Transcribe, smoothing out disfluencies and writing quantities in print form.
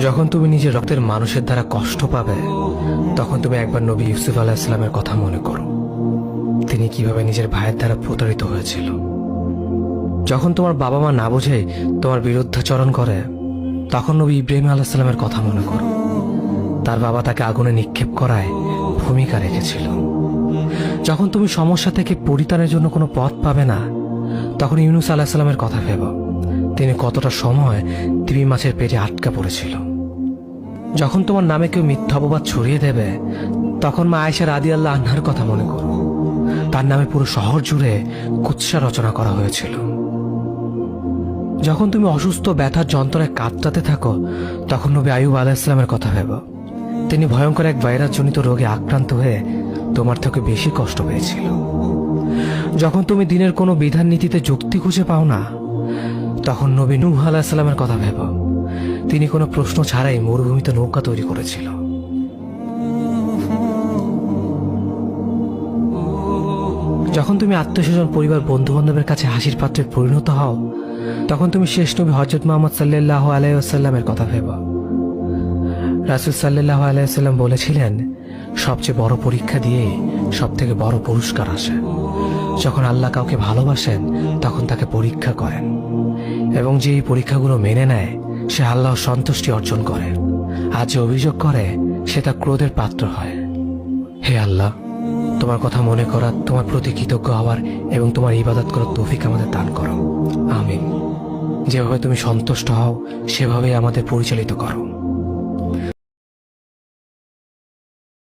যখন তুমি নিজের রক্তের মানুষের দ্বারা কষ্ট পাবে, তখন তুমি একবার নবী ইউসুফ আলাইহিস সালামের কথা মনে করো। তিনি কিভাবে নিজের ভাইয়ের দ্বারা প্রতারিত হয়েছিল। যখন তোমার বাবা মা না বুঝে তোমার বিরুদ্ধাচরণ করে, তখন নবী ইব্রাহিম আলাইহিস সালামের কথা মনে করো। তার বাবা তাকে আগুনে নিক্ষেপ করায় ভূমিকা রেখেছিল। যখন তুমি সমস্যা থেকে পরিত্রাণের জন্য কোনো পথ পাবে না, তখন ইউনুস আলাইহিস সালামের কথা ভেবো। তিনি কতটা সময় তিমি মাছের পেটে আটকা পড়েছিল। যখন তোমার নামে কেউ মিথ্যা অপবাদ ছড়িয়ে দেবে, তখন মা আয়েশা রাদিয়াল্লাহু আনহার কথা মনে করো। তার নামে পুরো শহর জুড়ে কুৎসা রচনা করা হয়েছিল। যখন তুমি অসুস্থ ব্যথার যন্ত্রণায় কাতরাতে থাকো, তখন নবী আইয়ুব আলাইহিস সালামের কথা ভেবো। তিনি ভয়ঙ্কর এক ভাইরাসজনিত রোগে আক্রান্ত হয়ে তোমার থেকে বেশি কষ্ট পেয়েছিল। যখন তুমি দিনের কোনো বিধান নীতিতে যুক্তি খুঁজে পাও না, তখন নবী নূহ আলাইহিস সালামের কথা ভেবো। তিনি কোনো প্রশ্ন ছাড়াই মরুভূমিতে নৌকা তৈরি করেছিল। যখন তুমি আত্মীয়স্বজন, পরিবার, বন্ধু বান্ধবের কাছে হাসির পাত্রে পরিণত হও, তখন তুমি শেষ নবী হযরত মুহাম্মদ সাল্লাল্লাহু আলাইহি ওয়াসাল্লামের কথা ভেবো। রাসূল সাল্লাল্লাহু আলাইহি ওয়াসাল্লাম বলেছিলেন, সবচেয়ে বড় পরীক্ষা দিয়ে সব থেকে বড় পুরস্কার আসে। যখন আল্লাহ কাউকে ভালোবাসেন, তখন তাকে পরীক্ষা করেন, এবং যে এই পরীক্ষাগুলো মেনে নেয়, সে আল্লাহর সন্তুষ্টি অর্জন করে। আর যে অভিযোগ করে, সে তার ক্রোধের পাত্র হয়। হে আল্লাহ, তোমার কথা মনে করা, তোমার প্রতি কৃতজ্ঞ হওয়ার এবং তোমার ইবাদত করার তৌফিক আমাদের দান করো। আমিন। যেভাবে তুমি সন্তুষ্ট হও, সেভাবেই আমাদের পরিচালিত করো।